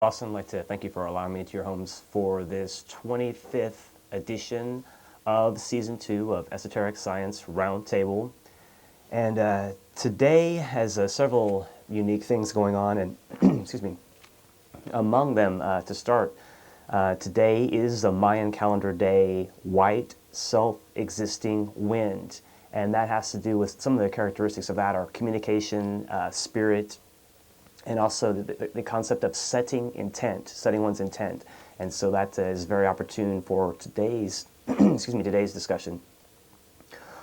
Austin, I'd like to thank you for allowing me into your homes for this 25th edition of Season 2 of Esoteric Science Roundtable. And today has several unique things going on, and excuse me, among them, to start, today is the Mayan calendar day, white self-existing wind. And that has to do with some of the characteristics of that are communication, spirit, and also the concept of setting one's intent. And so that is very opportune for today's, today's discussion.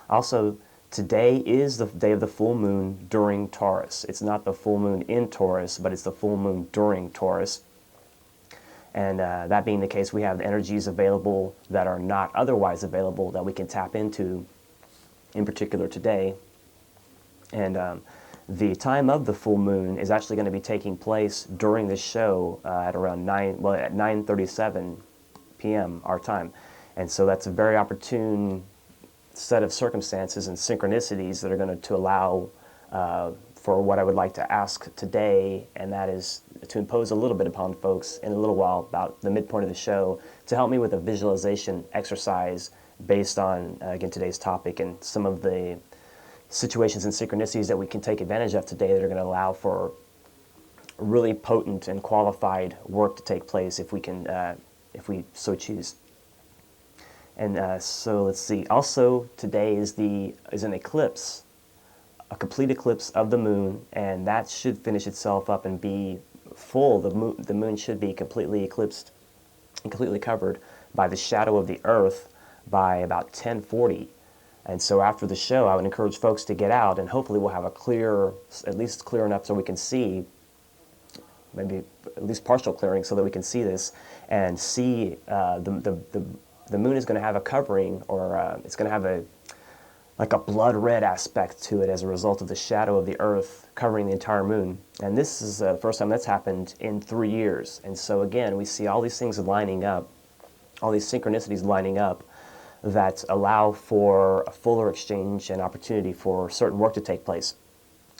Also, today is the day of the full moon during Taurus. It's not the full moon in Taurus, but it's the full moon during Taurus. And that being the case, we have energies available that are not otherwise available that we can tap into, in particular today. And the time of the full moon is actually going to be taking place during this show at around 9:37 p.m. our time. And so that's a very opportune set of circumstances and synchronicities that are going to allow for what I would like to ask today, and that is to impose a little bit upon folks in a little while, about the midpoint of the show, to help me with a visualization exercise based on, again, today's topic and some of the situations and synchronicities that we can take advantage of today that are going to allow for really potent and qualified work to take place if we so choose. And so let's see. Also, today is an eclipse, a complete eclipse of the moon, and that should finish itself up and be full. The moon should be completely eclipsed and completely covered by the shadow of the Earth by about 10:40. And so after the show, I would encourage folks to get out, and hopefully we'll have at least clear enough so we can see, maybe at least partial clearing so that we can see this, and see the moon is going to have a covering, or it's going to have like a blood red aspect to it as a result of the shadow of the Earth covering the entire moon. And this is the first time that's happened in 3 years. And so again, we see all these things lining up, all these synchronicities lining up, that allow for a fuller exchange and opportunity for certain work to take place.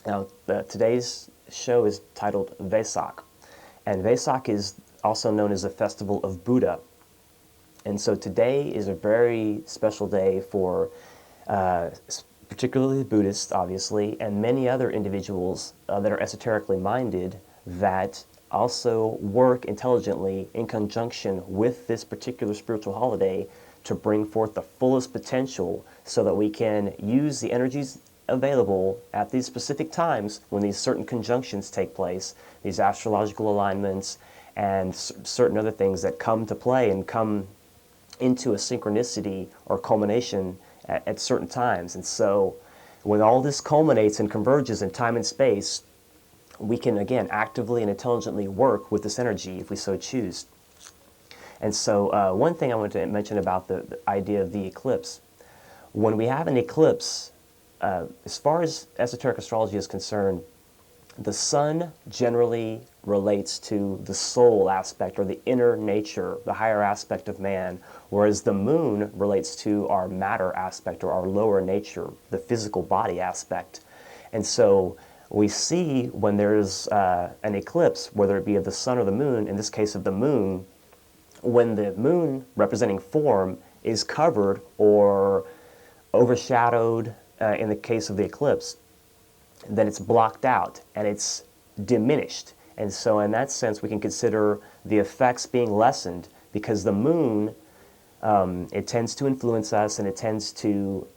Now, today's show is titled Wesak, and Wesak is also known as the Festival of Buddha. And so today is a very special day for particularly Buddhists, obviously, and many other individuals that are esoterically minded that also work intelligently in conjunction with this particular spiritual holiday to bring forth the fullest potential so that we can use the energies available at these specific times when these certain conjunctions take place, these astrological alignments, and certain other things that come to play and come into a synchronicity or culmination at certain times. And so when all this culminates and converges in time and space, we can, again, actively and intelligently work with this energy if we so choose. And so one thing I want to mention about the idea of the eclipse. When we have an eclipse, as far as esoteric astrology is concerned, the sun generally relates to the soul aspect or the inner nature, the higher aspect of man, whereas the moon relates to our matter aspect or our lower nature, the physical body aspect. And so we see when there's an eclipse, whether it be of the sun or the moon, in this case of the moon, when the moon, representing form, is covered or overshadowed, in the case of the eclipse, then it's blocked out and it's diminished. And so in that sense, we can consider the effects being lessened, because the moon, it tends to influence us, and it tends to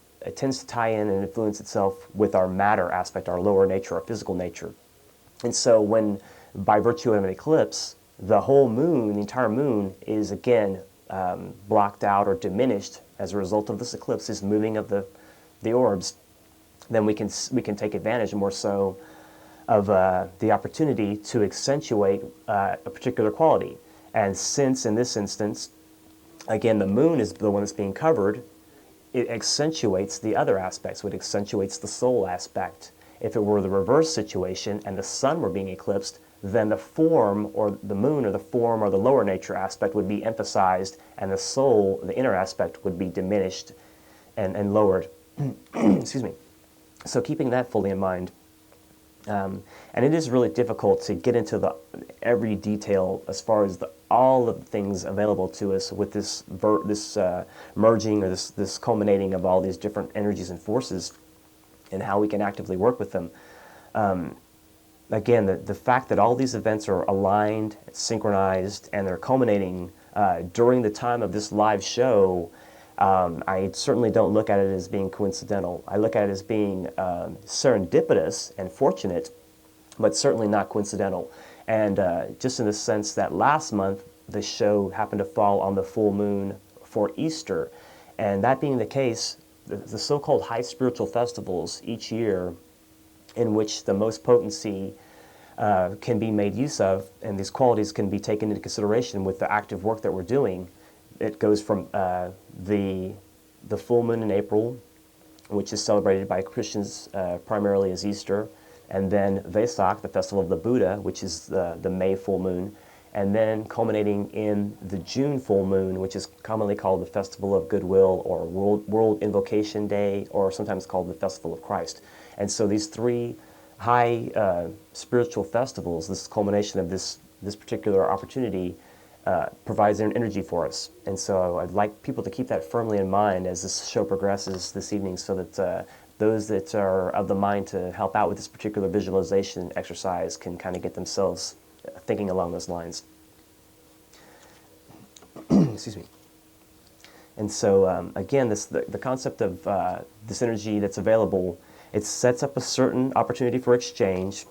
tie in and influence itself with our matter aspect, our lower nature, our physical nature. And so when, by virtue of an eclipse, the whole moon, the entire moon, is again blocked out or diminished as a result of this eclipse, this moving of the orbs, then we can take advantage more so of the opportunity to accentuate a particular quality. And since in this instance, again, the moon is the one that's being covered, it accentuates the other aspects. It accentuates the soul aspect. If it were the reverse situation and the sun were being eclipsed, then the form, or the moon, or the form, or the lower nature aspect would be emphasized, and the soul, the inner aspect, would be diminished and lowered. Excuse me. So keeping that fully in mind, And it is really difficult to get into every detail as far as all of the things available to us with this merging or this culminating of all these different energies and forces and how we can actively work with them. Again, the fact that all these events are aligned, synchronized, and they're culminating during the time of this live show, I certainly don't look at it as being coincidental. I look at it as being serendipitous and fortunate, but certainly not coincidental. And just in the sense that last month, the show happened to fall on the full moon for Easter. And that being the case, the so-called high spiritual festivals each year in which the most potency can be made use of, and these qualities can be taken into consideration with the active work that we're doing. It goes from the full moon in April, which is celebrated by Christians primarily as Easter, and then Wesak, the festival of the Buddha, which is the May full moon, and then culminating in the June full moon, which is commonly called the Festival of Goodwill or World Invocation Day, or sometimes called the Festival of Christ. And so these three high spiritual festivals, this culmination of this particular opportunity, provides an energy for us. And so I'd like people to keep that firmly in mind as this show progresses this evening, so that those that are of the mind to help out with this particular visualization exercise can kind of get themselves thinking along those lines. Excuse me. And so again, the concept of this energy that's available, it sets up a certain opportunity for exchange,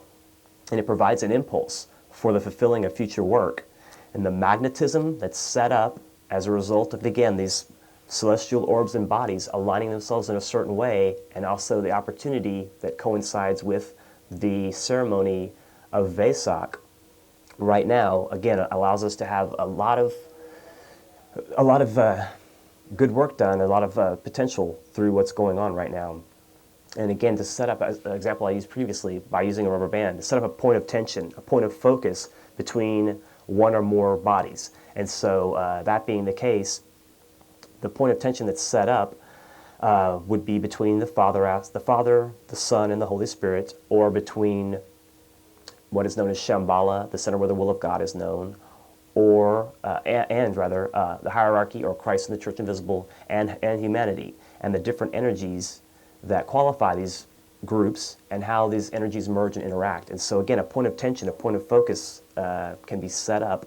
and it provides an impulse for the fulfilling of future work. And the magnetism that's set up as a result of, again, these celestial orbs and bodies aligning themselves in a certain way, and also the opportunity that coincides with the ceremony of Wesak right now, again, allows us to have a lot of good work done, a lot of potential through what's going on right now. And again, to set up, as an example I used previously, by using a rubber band, to set up a point of tension, a point of focus between one or more bodies. And so that being the case, the point of tension that's set up would be between the Father, the Son, and the Holy Spirit, or between what is known as Shambhala, the center where the will of God is known, or the hierarchy, or Christ and the Church Invisible, and humanity, and the different energies that qualify these groups and how these energies merge and interact. And so again, a point of tension, a point of focus can be set up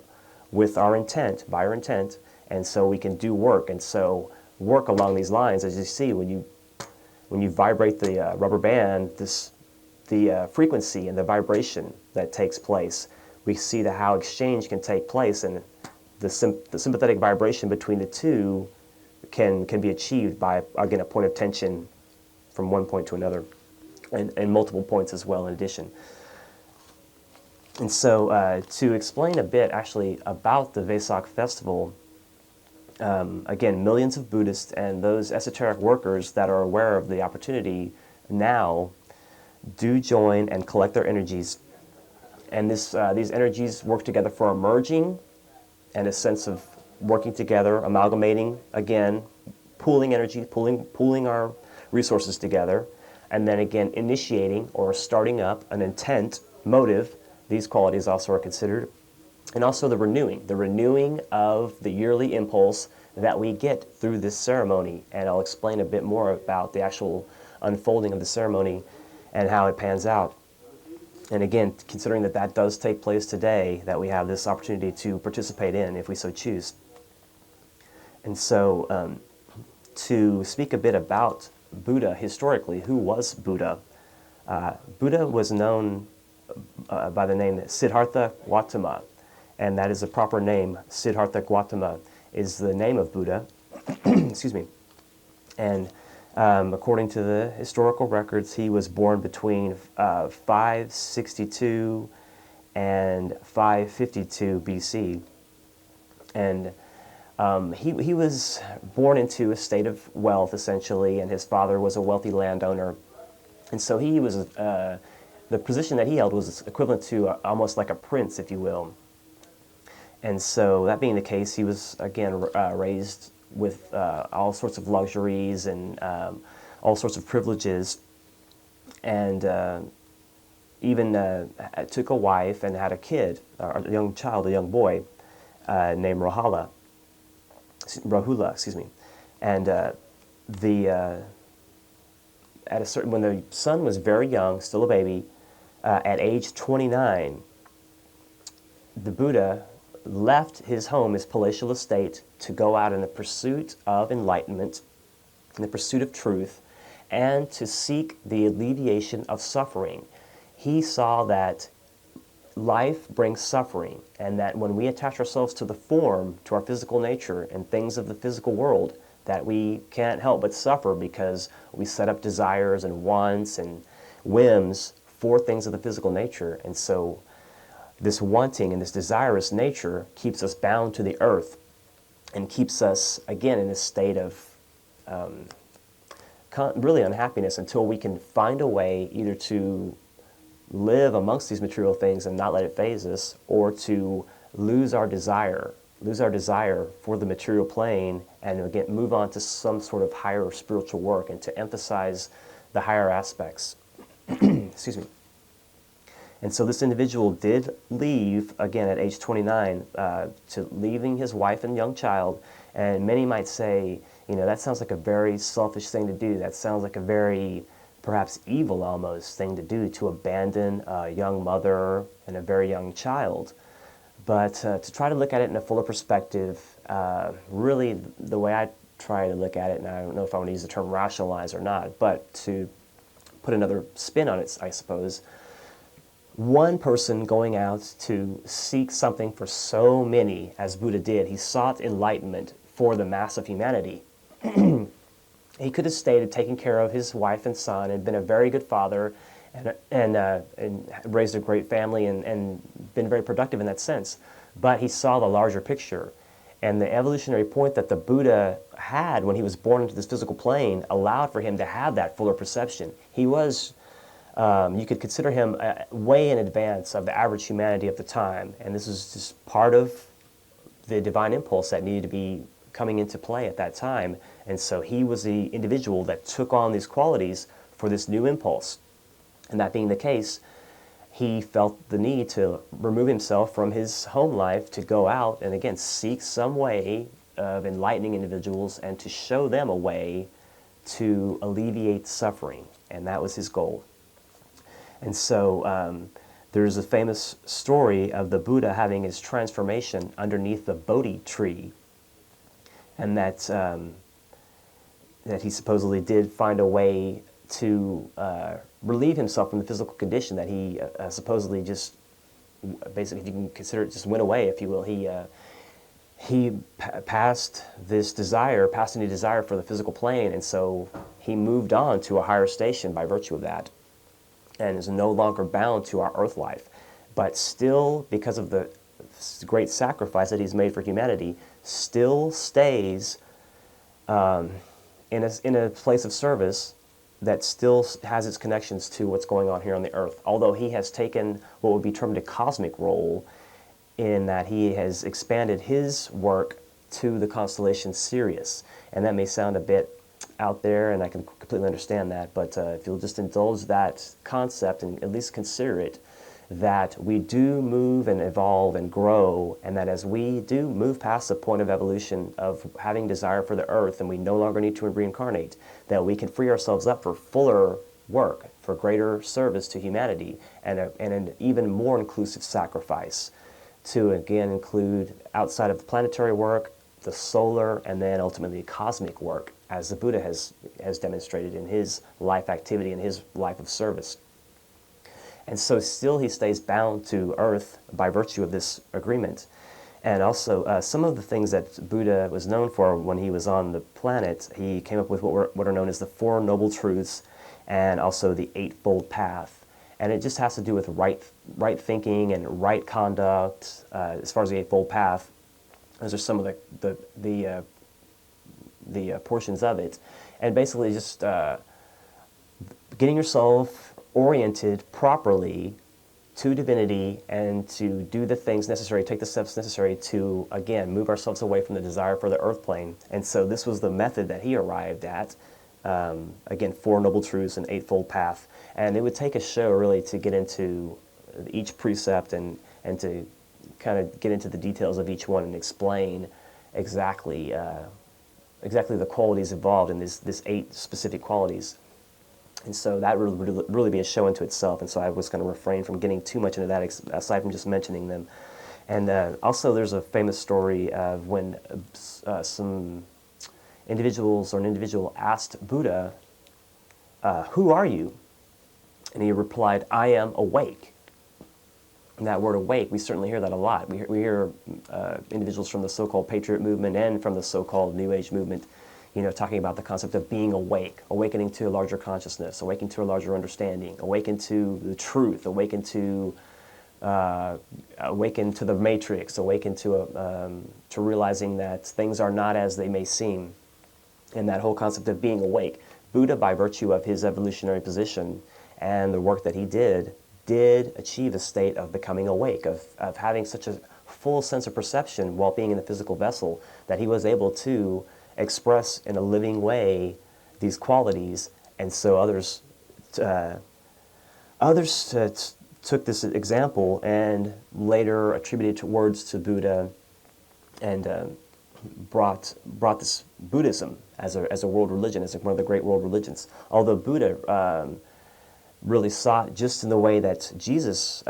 with our intent, by our intent, and so we can do work. And so work along these lines, as you see, when you vibrate the rubber band, the frequency and the vibration that takes place, we see how exchange can take place, and the sympathetic vibration between the two can be achieved by, again, a point of tension from one point to another, and multiple points as well in addition. And so to explain a bit actually about the Wesak festival, again, millions of Buddhists and those esoteric workers that are aware of the opportunity now do join and collect their energies. And these energies work together for a merging and a sense of working together, amalgamating, again, pooling energy, pooling our resources together, and then again initiating or starting up an intent, motive. These qualities also are considered. And also the renewing of the yearly impulse that we get through this ceremony. And I'll explain a bit more about the actual unfolding of the ceremony and how it pans out. And again, considering that does take place today, that we have this opportunity to participate in if we so choose. And so to speak a bit about Buddha historically, who was Buddha? Buddha was known by the name Siddhartha Gautama, and that is a proper name. Siddhartha Gautama is the name of Buddha. Excuse me. And according to the historical records, he was born between 562 and 552 BC. And he was born into a state of wealth, essentially, and his father was a wealthy landowner. And so he was, the position that he held was equivalent to almost like a prince, if you will. And so that being the case, he was, again, raised with all sorts of luxuries and all sorts of privileges. And even took a wife and had a kid, a young child, a young boy, named Rahula, excuse me. And when the son was very young, still a baby, at age 29, the Buddha left his home, his palatial estate, to go out in the pursuit of enlightenment, in the pursuit of truth, and to seek the alleviation of suffering. He saw that life brings suffering, and that when we attach ourselves to the form, to our physical nature and things of the physical world, that we can't help but suffer because we set up desires and wants and whims for things of the physical nature. And so this wanting and this desirous nature keeps us bound to the earth and keeps us, again, in a state of really unhappiness until we can find a way either to live amongst these material things and not let it phase us, or to lose our desire for the material plane, and again move on to some sort of higher spiritual work and to emphasize the higher aspects. Excuse me. And so this individual did leave, again at age 29, to leaving his wife and young child. And many might say, that sounds like a very selfish thing to do. That sounds like a very, perhaps evil almost, thing to do, to abandon a young mother and a very young child. But to try to look at it in a fuller perspective, really the way I try to look at it, and I don't know if I want to use the term rationalize or not, but to put another spin on it, I suppose, one person going out to seek something for so many, as Buddha did, he sought enlightenment for the mass of humanity. He could have stayed and taken care of his wife and son and been a very good father and raised a great family and been very productive in that sense. But he saw the larger picture. And the evolutionary point that the Buddha had when he was born into this physical plane allowed for him to have that fuller perception. He was, you could consider him way in advance of the average humanity of the time. And this is just part of the divine impulse that needed to be coming into play at that time. And so he was the individual that took on these qualities for this new impulse. And that being the case, he felt the need to remove himself from his home life to go out and again seek some way of enlightening individuals and to show them a way to alleviate suffering. And that was his goal. And so there's a famous story of the Buddha having his transformation underneath the Bodhi tree, and that he supposedly did find a way to relieve himself from the physical condition that he supposedly just, basically, you can consider it, just went away, if you will. He passed any desire for the physical plane, and so he moved on to a higher station by virtue of that, and is no longer bound to our earth life. But still, because of the great sacrifice that he's made for humanity, still stays in a place of service that still has its connections to what's going on here on the earth. Although he has taken what would be termed a cosmic role, in that he has expanded his work to the constellation Sirius. And that may sound a bit out there, and I can completely understand that, but if you'll just indulge that concept and at least consider it, that we do move and evolve and grow, and that as we do move past the point of evolution of having desire for the earth and we no longer need to reincarnate, that we can free ourselves up for fuller work, for greater service to humanity, and an even more inclusive sacrifice to again include, outside of the planetary work, the solar, and then ultimately cosmic work, as the Buddha has demonstrated in his life activity and his life of service. And so still he stays bound to earth by virtue of this agreement. And also some of the things that Buddha was known for when he was on the planet, he came up with what are known as the Four Noble Truths, and also the Eightfold Path. And it just has to do with right thinking and right conduct. As far as the Eightfold Path, those are some of the portions of it. And basically just getting yourself oriented properly to divinity and to do the things necessary, take the steps necessary to, again, move ourselves away from the desire for the earth plane. And so this was the method that he arrived at again, Four Noble Truths and Eightfold Path. And it would take a show really to get into each precept and to kind of get into the details of each one and explain exactly the qualities involved in this 8 specific qualities. And so that would really be a show into itself, and so I was going to refrain from getting too much into that, aside from just mentioning them. And also there's a famous story of when some individuals or an individual asked Buddha, who are you? And he replied, I am awake. And that word awake, we certainly hear that a lot. We hear individuals from the so-called Patriot movement and from the so-called New Age movement, talking about the concept of being awake, awakening to a larger consciousness, awakening to a larger understanding, awaken to the truth, awaken to the matrix, awaken to realizing that things are not as they may seem, and that whole concept of being awake. Buddha, by virtue of his evolutionary position and the work that he did achieve a state of becoming awake, of having such a full sense of perception while being in the physical vessel that he was able to express in a living way these qualities. And so others took this example and later attributed words to Buddha and brought this Buddhism as a world religion, as one of the great world religions. Although Buddha really sought, just in the way that Jesus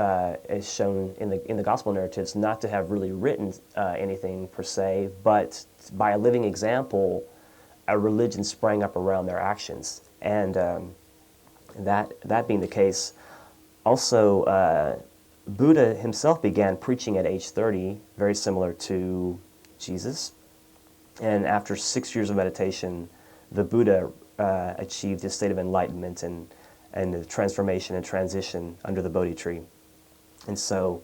is shown in the gospel narratives, not to have really written anything per se, but by a living example, a religion sprang up around their actions. And that being the case, also Buddha himself began preaching at age 30, very similar to Jesus. And after 6 years of meditation, the Buddha achieved a state of enlightenment and the transformation and transition under the Bodhi tree. And so,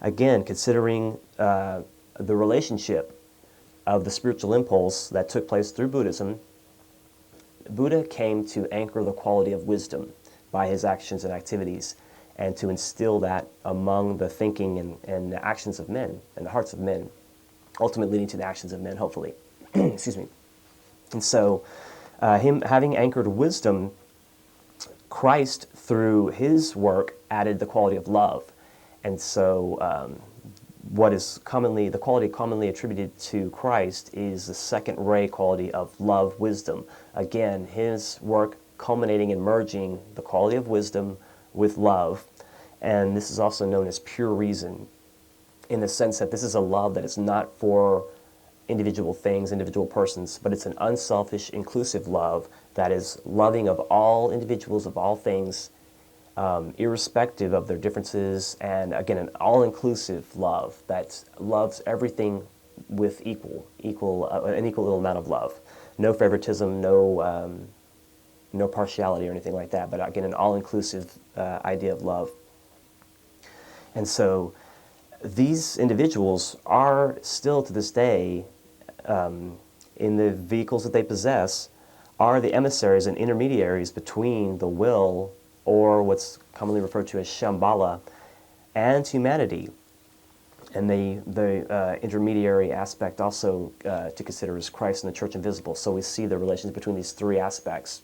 again, considering the relationship of the spiritual impulse that took place through Buddhism, Buddha came to anchor the quality of wisdom by his actions and activities, and to instill that among the thinking and the actions of men and the hearts of men, ultimately leading to the actions of men, hopefully. Excuse me. And so, him having anchored wisdom, Christ, through his work, added the quality of love. And so what is the quality commonly attributed to Christ is the second ray quality of love, wisdom. Again, his work culminating and merging the quality of wisdom with love. And this is also known as pure reason, in the sense that this is a love that is not for individual things, individual persons, but it's an unselfish, inclusive love that is loving of all individuals, of all things, irrespective of their differences, and again, an all-inclusive love that loves everything with an equal little amount of love. No favoritism, no partiality or anything like that, but again, an all-inclusive idea of love. And so these individuals are still to this day, in the vehicles that they possess, are the emissaries and intermediaries between the will, or what's commonly referred to as Shambhala, and humanity. And the intermediary aspect also to consider is Christ and the Church Invisible. So we see the relations between these three aspects.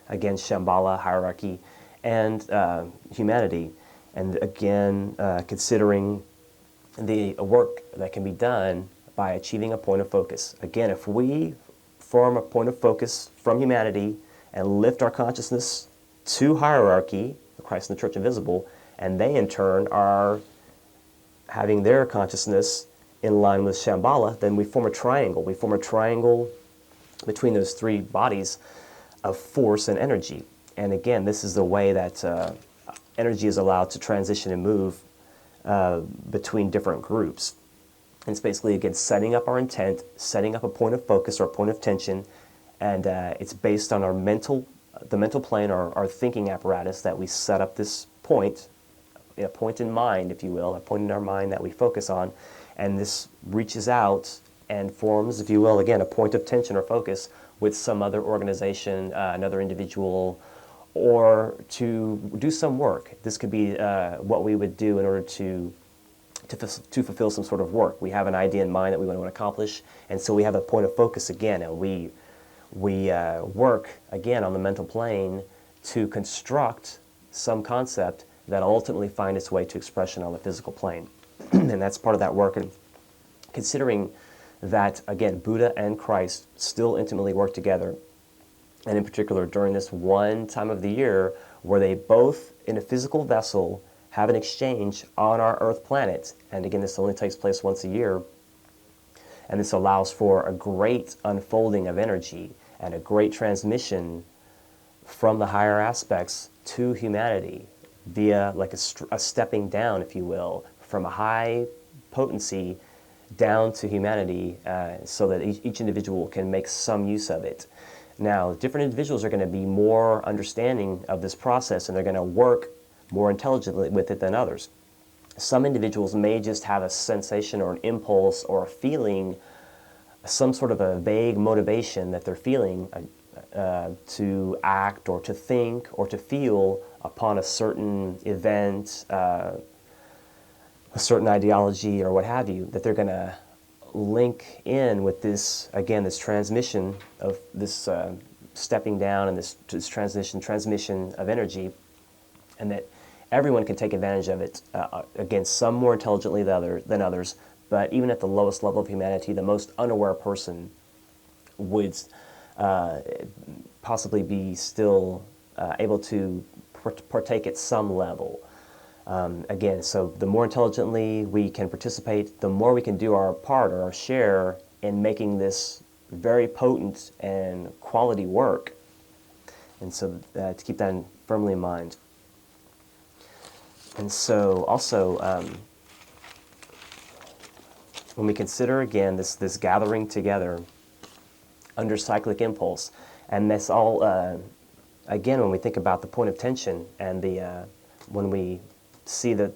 Again, Shambhala, hierarchy, and humanity. And again, considering the work that can be done by achieving a point of focus. Again, if we form a point of focus from humanity and lift our consciousness to hierarchy, Christ and the Church Invisible, and they in turn are having their consciousness in line with Shambhala, then we form a triangle. We form a triangle between those three bodies of force and energy. And again, this is the way that energy is allowed to transition and move between different groups. And it's basically, again, setting up our intent, setting up a point of focus or a point of tension, and it's based on the mental plane, our thinking apparatus, that we set up this point, a point in mind, if you will, a point in our mind that we focus on, and this reaches out and forms, if you will, again, a point of tension or focus with some other organization, another individual, or to do some work. This could be what we would do in order to fulfill some sort of work. We have an idea in mind that we want to accomplish, and so we have a point of focus again, and we we work, again, on the mental plane to construct some concept that will ultimately find its way to expression on the physical plane. And that's part of that work. And considering that, again, Buddha and Christ still intimately work together, and in particular during this one time of the year where they both, in a physical vessel, have an exchange on our Earth planet. And again, this only takes place once a year. And this allows for a great unfolding of energy and a great transmission from the higher aspects to humanity via like a stepping down, if you will, from a high potency down to humanity, so that each individual can make some use of it. Now, different individuals are going to be more understanding of this process, and they're going to work more intelligently with it than others. Some individuals may just have a sensation or an impulse or a feeling, some sort of a vague motivation that they're feeling to act or to think or to feel upon a certain event, a certain ideology or what have you, that they're going to link in with this, again, this transmission of this stepping down and this transmission of energy, and that everyone can take advantage of it. Again, some more intelligently than others, but even at the lowest level of humanity, the most unaware person would possibly be still able to partake at some level. Again, so the more intelligently we can participate, the more we can do our part or our share in making this very potent and quality work. And so to keep that firmly in mind. And so also, when we consider again this gathering together under cyclic impulse, and this all, again, when we think about the point of tension and when we see the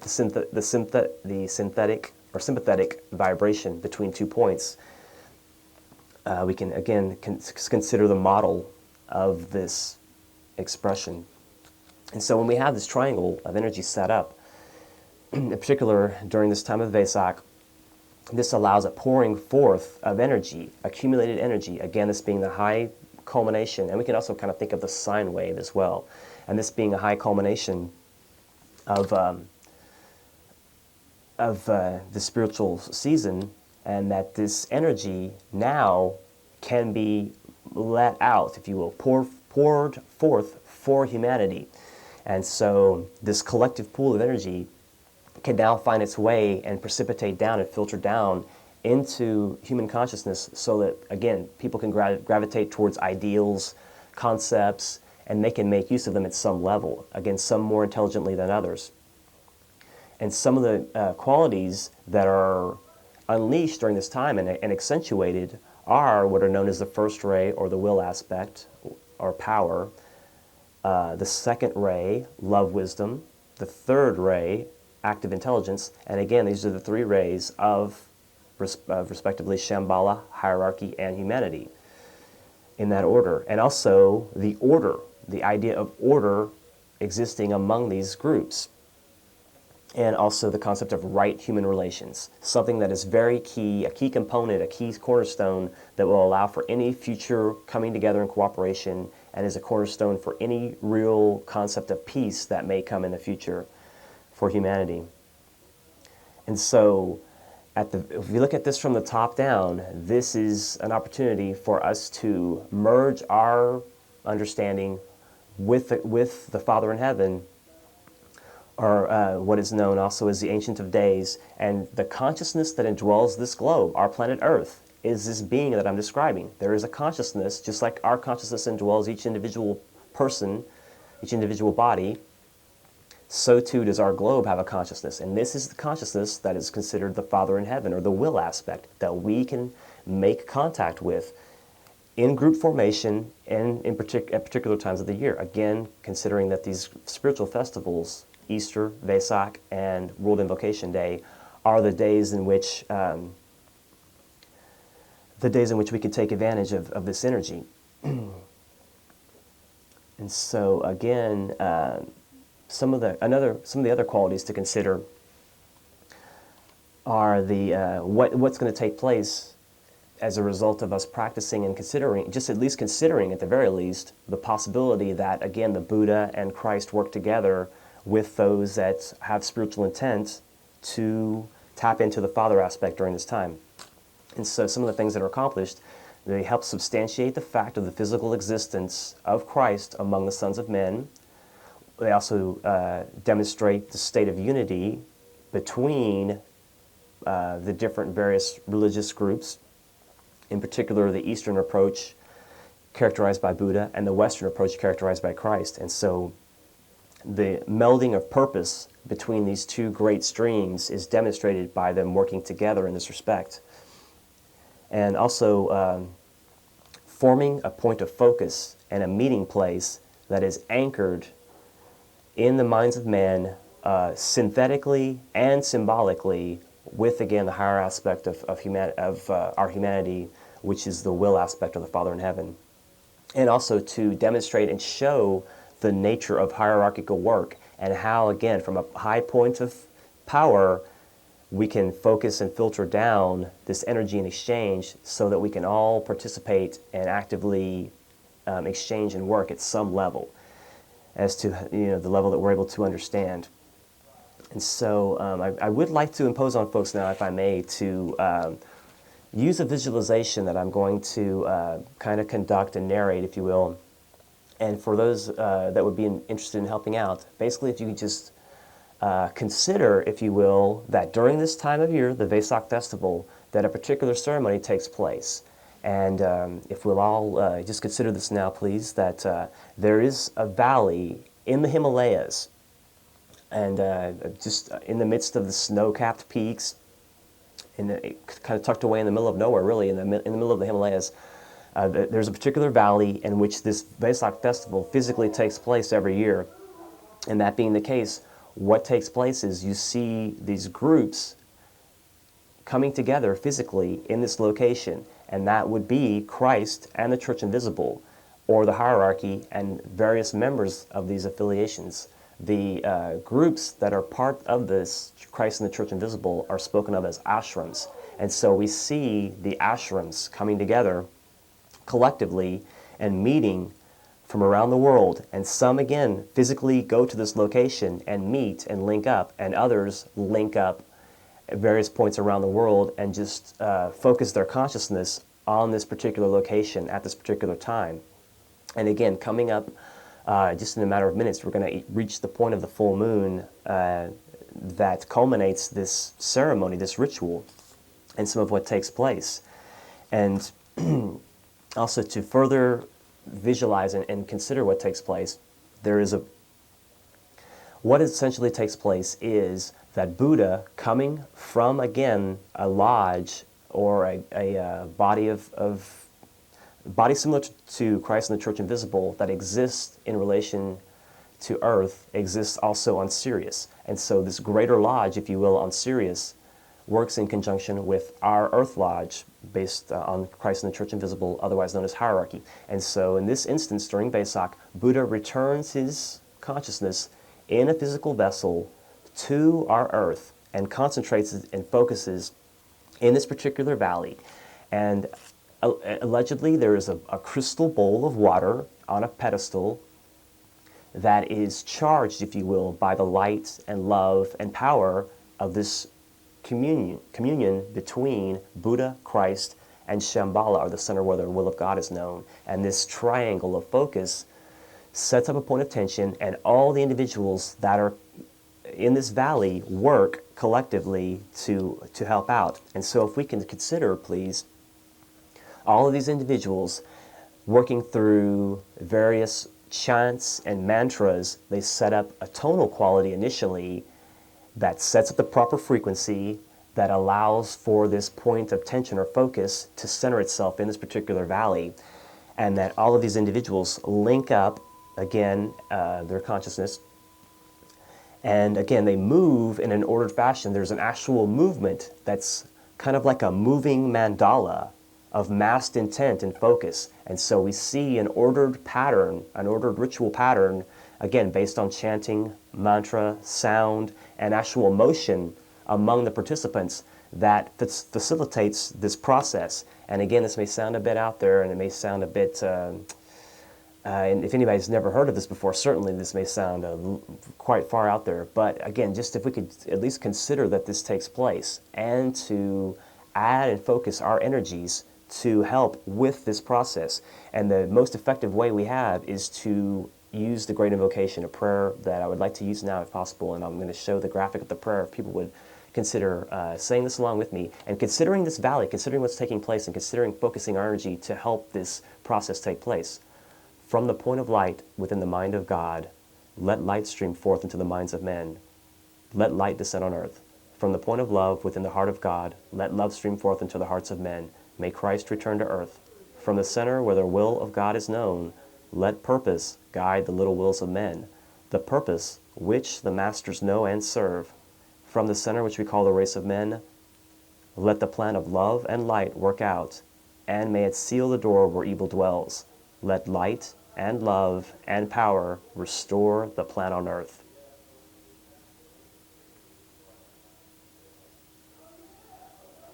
synthetic or sympathetic vibration between 2 points, we can again consider the model of this expression. And so when we have this triangle of energy set up, in particular during this time of Wesak, this allows a pouring forth of energy, accumulated energy, again, this being the high culmination, and we can also kind of think of the sine wave as well, and this being a high culmination of the spiritual season, and that this energy now can be let out, if you will, poured forth for humanity. And so this collective pool of energy can now find its way and precipitate down and filter down into human consciousness, so that, again, people can gravitate towards ideals, concepts, and they can make use of them at some level. Again, some more intelligently than others. And some of the qualities that are unleashed during this time and accentuated are what are known as the first ray, or the will aspect, or power. The second ray, love, wisdom. The third ray, active intelligence. And again, these are the 3 rays of respectively Shambhala, hierarchy, and humanity, in that order. And also the order, the idea of order existing among these groups. And also the concept of right human relations, something that is very key, a key component, a key cornerstone that will allow for any future coming together in cooperation, and is a cornerstone for any real concept of peace that may come in the future for humanity. And so, if we look at this from the top down, this is an opportunity for us to merge our understanding with the Father in heaven, or what is known also as the Ancient of Days, and the consciousness that indwells this globe, our planet Earth, is this being that I'm describing. There is a consciousness, just like our consciousness indwells each individual person, each individual body, so too does our globe have a consciousness. And this is the consciousness that is considered the Father in heaven, or the will aspect, that we can make contact with in group formation and at particular times of the year. Again, considering that these spiritual festivals, Easter, Wesak, and World Invocation Day, are the days in which we can take advantage of this energy. And so again, some of the other qualities to consider are the what's going to take place as a result of us practicing and considering, just at least considering at the very least, the possibility that, again, the Buddha and Christ work together with those that have spiritual intent to tap into the Father aspect during this time. And so some of the things that are accomplished, they help substantiate the fact of the physical existence of Christ among the sons of men. They also demonstrate the state of unity between the different various religious groups, in particular the Eastern approach characterized by Buddha and the Western approach characterized by Christ. And so the melding of purpose between these two great streams is demonstrated by them working together in this respect. And also forming a point of focus and a meeting place that is anchored in the minds of men synthetically and symbolically with, again, the higher aspect of our humanity, which is the will aspect of the Father in heaven. And also to demonstrate and show the nature of hierarchical work and how, again, from a high point of power, we can focus and filter down this energy in exchange so that we can all participate and actively exchange and work at some level as to the level that we're able to understand. And so I would like to impose on folks now, if I may, to use a visualization that I'm going to kind of conduct and narrate, if you will. And for those that would be interested in helping out, basically if you could just consider, if you will, that during this time of year, the Wesak festival, that a particular ceremony takes place. And if we'll all just consider this now, please, that there is a valley in the Himalayas, and just in the midst of the snow-capped peaks, kind of tucked away in the middle of nowhere, really, in the middle of the Himalayas, there's a particular valley in which this Wesak festival physically takes place every year. And that being the case, what takes place is you see these groups coming together physically in this location, and that would be Christ and the Church Invisible, or the hierarchy and various members of these affiliations. The groups that are part of this Christ and the Church Invisible are spoken of as ashrams. And so we see the ashrams coming together collectively and meeting from around the world. And some, again, physically go to this location and meet and link up, and others link up at various points around the world and just focus their consciousness on this particular location at this particular time. And again, coming up just in a matter of minutes, we're going to reach the point of the full moon that culminates this ceremony, this ritual, and some of what takes place. And also to further visualize and consider what takes place, what essentially takes place is that Buddha, coming from, again, a lodge or a body similar to Christ and the Church Invisible that exists in relation to Earth, exists also on Sirius. And so this greater lodge, if you will, on Sirius works in conjunction with our Earth Lodge based on Christ and the Church Invisible, otherwise known as hierarchy. And so in this instance, during Wesak, Buddha returns his consciousness in a physical vessel to our Earth and concentrates and focuses in this particular valley. And allegedly, there is a crystal bowl of water on a pedestal that is charged, if you will, by the light and love and power of this communion between Buddha, Christ, and Shambhala, or the center where the will of God is known. And this triangle of focus sets up a point of tension, and all the individuals that are in this valley work collectively to help out. And so if we can consider, please, all of these individuals working through various chants and mantras, they set up a tonal quality initially that sets up the proper frequency that allows for this point of tension or focus to center itself in this particular valley, and that all of these individuals link up, again, their consciousness, and again, they move in an ordered fashion. There's an actual movement that's kind of like a moving mandala of massed intent and focus. And so we see an ordered pattern, an ordered ritual pattern, again, based on chanting, mantra, sound, and actual motion among the participants that facilitates this process. And again, this may sound a bit out there, and it may sound a bit, and if anybody's never heard of this before, certainly this may sound quite far out there. But again, just if we could at least consider that this takes place, and to add and focus our energies to help with this process. And the most effective way we have is to use the Great Invocation, a prayer that I would like to use now if possible. And I'm going to show the graphic of the prayer if people would consider saying this along with me, and considering this valley, considering what's taking place, and considering focusing our energy to help this process take place. From the point of light within the mind of God, let light stream forth into the minds of men. Let light descend on earth. From the point of love within the heart of God, let love stream forth into the hearts of men. May Christ return to earth. From the center where the will of God is known, let purpose guide the little wills of men, the purpose which the masters know and serve. From the center which we call the race of men, let the plan of love and light work out, and may it seal the door where evil dwells. Let light and love and power restore the plan on earth.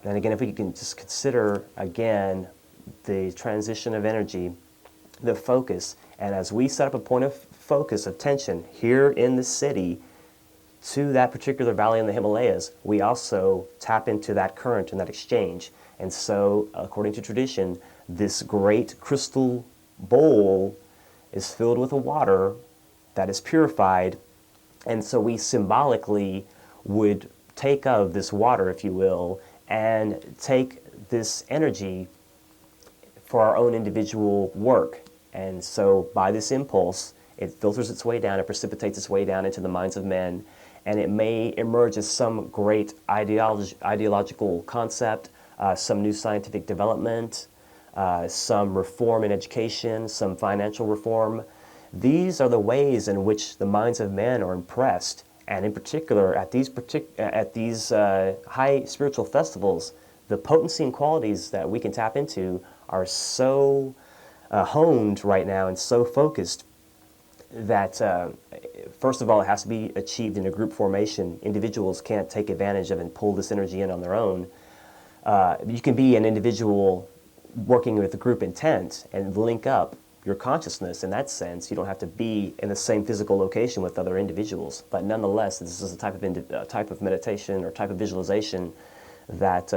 And again, if we can just consider, again, the transition of energy, the focus, and as we set up a point of focus, of tension here in the city to that particular valley in the Himalayas, we also tap into that current and that exchange. And so, according to tradition, this great crystal bowl is filled with a water that is purified, and so we symbolically would take of this water, if you will, and take this energy for our own individual work. And so by this impulse, it filters its way down, it precipitates its way down into the minds of men, and it may emerge as some great ideological concept, some new scientific development, some reform in education, some financial reform. These are the ways in which the minds of men are impressed, and in particular at these high spiritual festivals, the potency and qualities that we can tap into are so honed right now and so focused that first of all, it has to be achieved in a group formation. Individuals can't take advantage of and pull this energy in on their own. You can be an individual working with a group intent and link up your consciousness in that sense. You don't have to be in the same physical location with other individuals, but nonetheless, this is a type of meditation or type of visualization that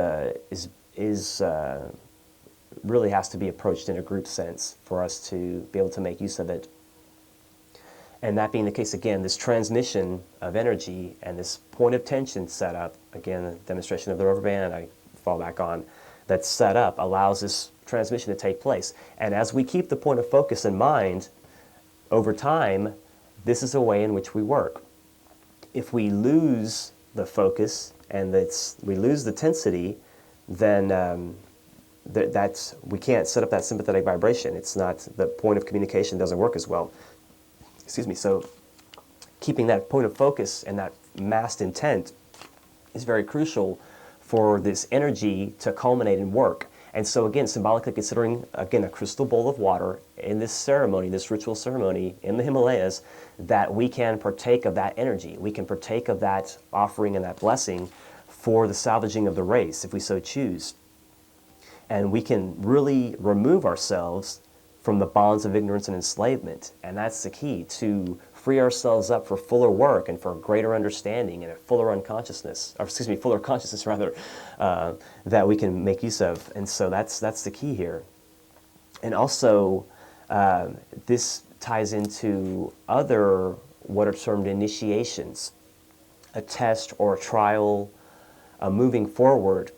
really has to be approached in a group sense for us to be able to make use of it. And that being the case, again, this transmission of energy and this point of tension set up, again, the demonstration of the rubber band I fall back on, that's set up allows this transmission to take place. And as we keep the point of focus in mind, over time, this is a way in which we work. If we lose the focus and we lose the tensity, then we can't set up that sympathetic vibration. It's not, the point of communication doesn't work as well. Excuse me. So keeping that point of focus and that massed intent is very crucial for this energy to culminate and work. And so again, symbolically considering, again, a crystal bowl of water in this ceremony, this ritual ceremony in the Himalayas, that we can partake of that energy. We can partake of that offering and that blessing for the salvaging of the race, if we so choose. And we can really remove ourselves from the bonds of ignorance and enslavement. And that's the key, to free ourselves up for fuller work and for greater understanding and a fuller unconsciousness, or excuse me, fuller consciousness rather, that we can make use of. And so that's the key here. And also, this ties into other what are termed initiations, a test or a trial, moving forward,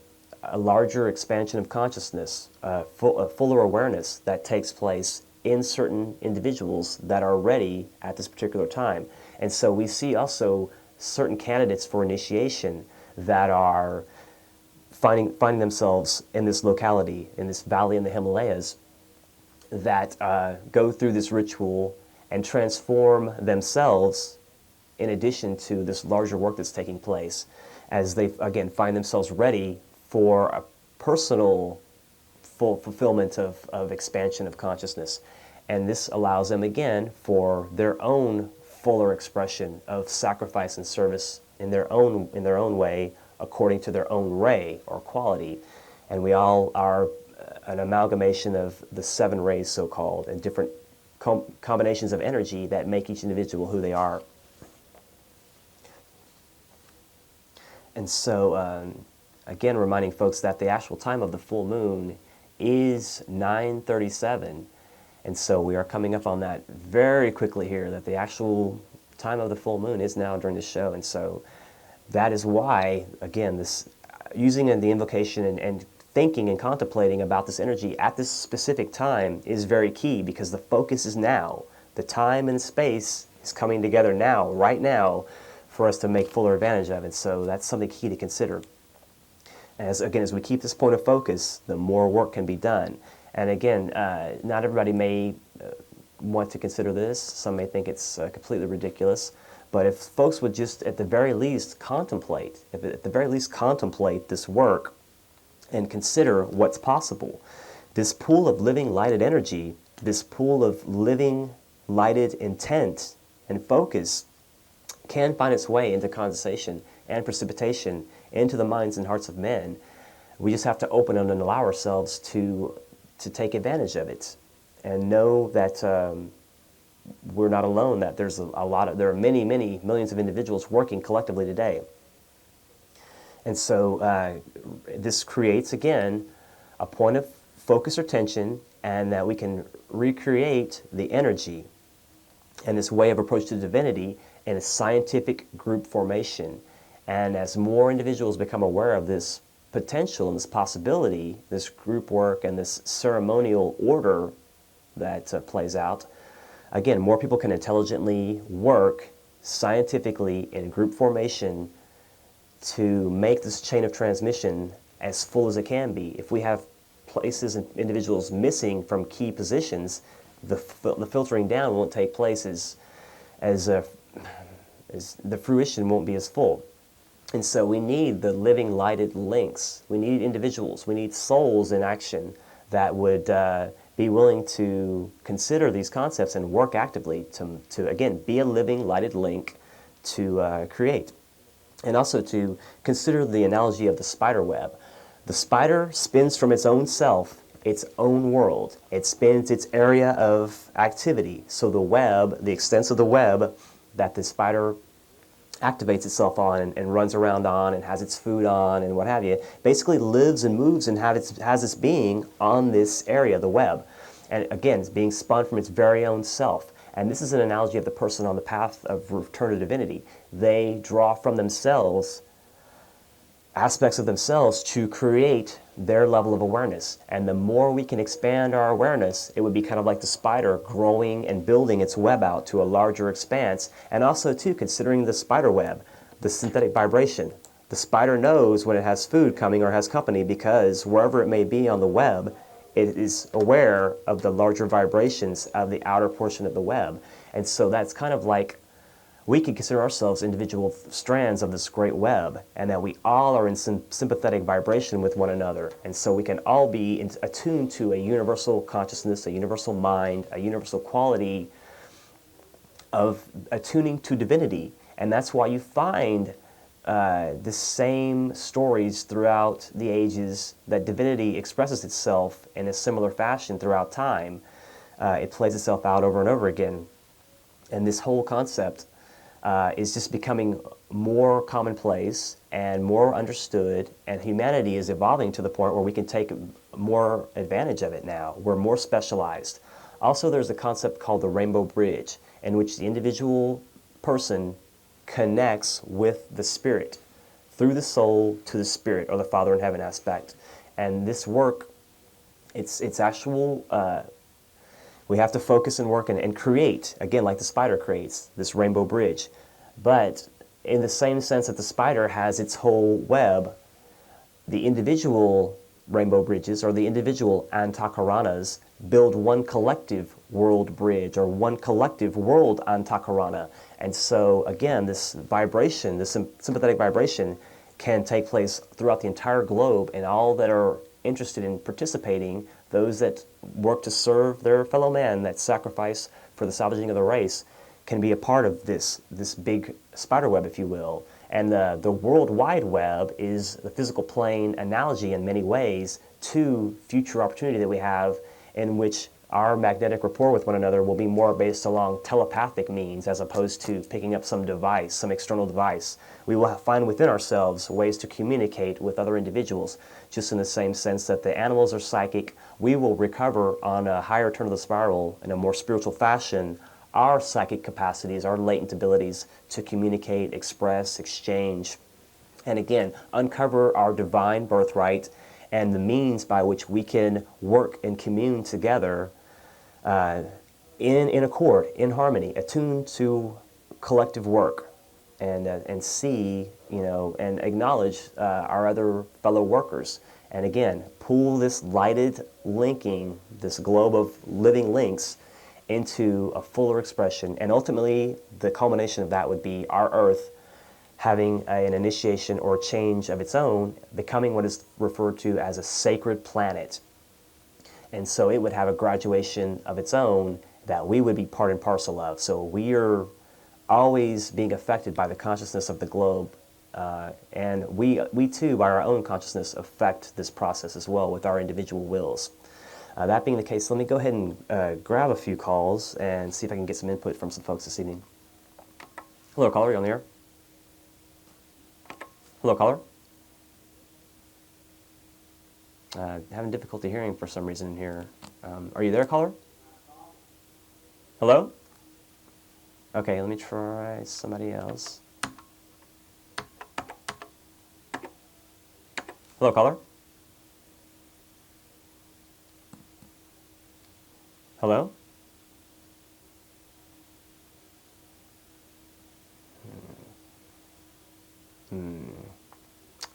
a larger expansion of consciousness, a fuller awareness that takes place in certain individuals that are ready at this particular time. And so we see also certain candidates for initiation that are finding themselves in this locality, in this valley in the Himalayas, that go through this ritual and transform themselves in addition to this larger work that's taking place, as they, again, find themselves ready for a personal full fulfillment of expansion of consciousness. And this allows them, again, for their own fuller expression of sacrifice and service in their own way according to their own ray or quality. And we all are an amalgamation of the 7 rays, so-called, and different combinations of energy that make each individual who they are. And so, again, reminding folks that the actual time of the full moon is 9:37. And so we are coming up on that very quickly here, that the actual time of the full moon is now during the show. And so that is why, again, this using the invocation and thinking and contemplating about this energy at this specific time is very key, because the focus is now. The time and space is coming together now, right now, for us to make fuller advantage of. And so that's something key to consider. As we keep this point of focus, the more work can be done. And again, not everybody may want to consider this. Some may think it's completely ridiculous. But if folks would just, at the very least, contemplate this work and consider what's possible. This pool of living lighted energy, this pool of living lighted intent and focus can find its way into condensation and precipitation into the minds and hearts of men. We just have to open them and allow ourselves to take advantage of it, and know that we're not alone, that there are many, many millions of individuals working collectively today. And so this creates, again, a point of focus or tension, and that we can recreate the energy and this way of approach to divinity in a scientific group formation. And as more individuals become aware of this potential and this possibility, this group work and this ceremonial order that plays out, again, more people can intelligently work scientifically in group formation to make this chain of transmission as full as it can be. If we have places and individuals missing from key positions, the filtering down won't take place as the fruition won't be as full. And so we need the living lighted links. We need individuals. We need souls in action that would be willing to consider these concepts and work actively to again, be a living lighted link to create. And also to consider the analogy of the spider web. The spider spins from its own self, its own world. It spins its area of activity. So the web, the extents of the web that the spider activates itself on and runs around on and has its food on and what have you, basically lives and moves and has its being on this area, the web. And again, it's being spun from its very own self. And this is an analogy of the person on the path of return to divinity. They draw from themselves aspects of themselves to create their level of awareness. And the more we can expand our awareness, it would be kind of like the spider growing and building its web out to a larger expanse. And also, too, considering the spider web, the synthetic vibration. The spider knows when it has food coming or has company, because wherever it may be on the web, it is aware of the larger vibrations of the outer portion of the web. And so that's kind of like, we can consider ourselves individual strands of this great web, and that we all are in sympathetic vibration with one another. And so we can all be attuned to a universal consciousness, a universal mind, a universal quality of attuning to divinity. And that's why you find the same stories throughout the ages, that divinity expresses itself in a similar fashion throughout time. It plays itself out over and over again. And this whole concept is just becoming more commonplace and more understood, and humanity is evolving to the point where we can take more advantage of it now. We're more specialized. Also, there's a concept called the rainbow bridge, in which the individual person connects with the spirit, through the soul to the spirit, or the Father in Heaven aspect. And this work, it's actual, we have to focus and work and create, again, like the spider creates, this rainbow bridge. But in the same sense that the spider has its whole web, the individual rainbow bridges, or the individual antakaranas, build one collective world bridge, or one collective world antakarana. And so, again, this vibration, this sympathetic vibration, can take place throughout the entire globe, and all that are interested in participating, those that work to serve their fellow man, that sacrifice for the salvaging of the race, can be a part of this big spider web, if you will. And the World Wide Web is the physical plane analogy in many ways to future opportunity that we have, in which our magnetic rapport with one another will be more based along telepathic means as opposed to picking up some device, some external device. We will find within ourselves ways to communicate with other individuals, just in the same sense that the animals are psychic. We will recover on a higher turn of the spiral in a more spiritual fashion our psychic capacities, our latent abilities to communicate, express, exchange, and again, uncover our divine birthright and the means by which we can work and commune together in accord, in harmony, attuned to collective work, and see, and acknowledge our other fellow workers. And again, pull this lighted linking, this globe of living links, into a fuller expression. And ultimately, the culmination of that would be our Earth having an initiation or change of its own, becoming what is referred to as a sacred planet. And so it would have a graduation of its own that we would be part and parcel of. So we are always being affected by the consciousness of the globe. And we too, by our own consciousness, affect this process as well with our individual wills. That being the case, let me go ahead and grab a few calls and see if I can get some input from some folks this evening. Hello, caller, are you on the air? Hello, caller? Having difficulty hearing for some reason here. Are you there, caller? Hello? Okay, let me try somebody else. Hello, caller? Hello?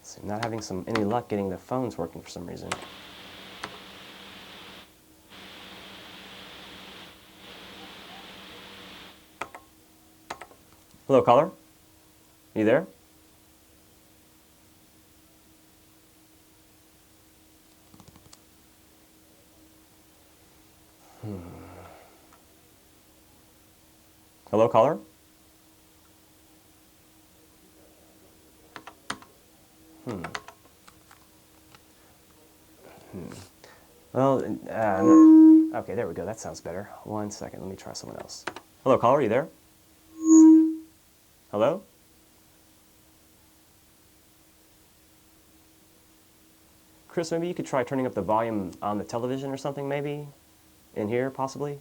So I'm not having any luck getting the phones working for some reason. Hello, caller? You there? Hello, caller? Well, okay, there we go. That sounds better. 1 second. Let me try someone else. Hello, caller. Are you there? Hello? Chris, maybe you could try turning up the volume on the television or something, maybe? In here, possibly?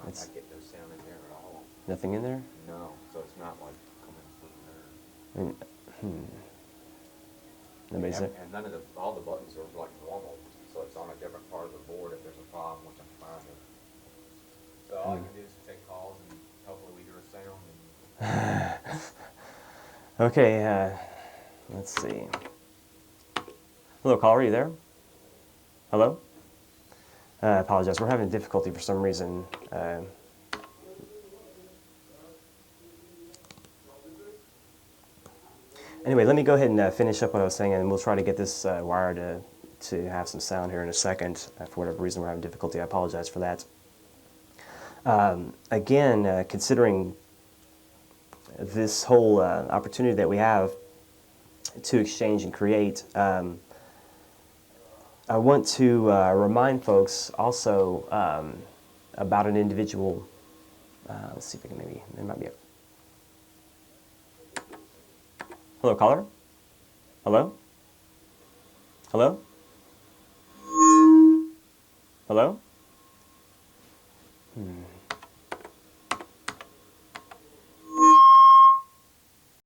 I get no sound in there at all. Nothing in there? No, so it's not like coming through there. Nobody's there? And none of all the buttons are like normal, so it's on a different part of the board if there's a problem, which I'm finding. So all I can do is take calls and hopefully we hear a sound. Okay, let's see. Hello, caller, are you there? Hello? I apologize, we're having difficulty for some reason. Anyway, let me go ahead and finish up what I was saying, and we'll try to get this wire to have some sound here in a second. For whatever reason we're having difficulty, I apologize for that. Again, considering this whole opportunity that we have to exchange and create, I want to remind folks also about an individual. Let's see if I can there might be a... Hello, caller? Hello? Hello? Hello?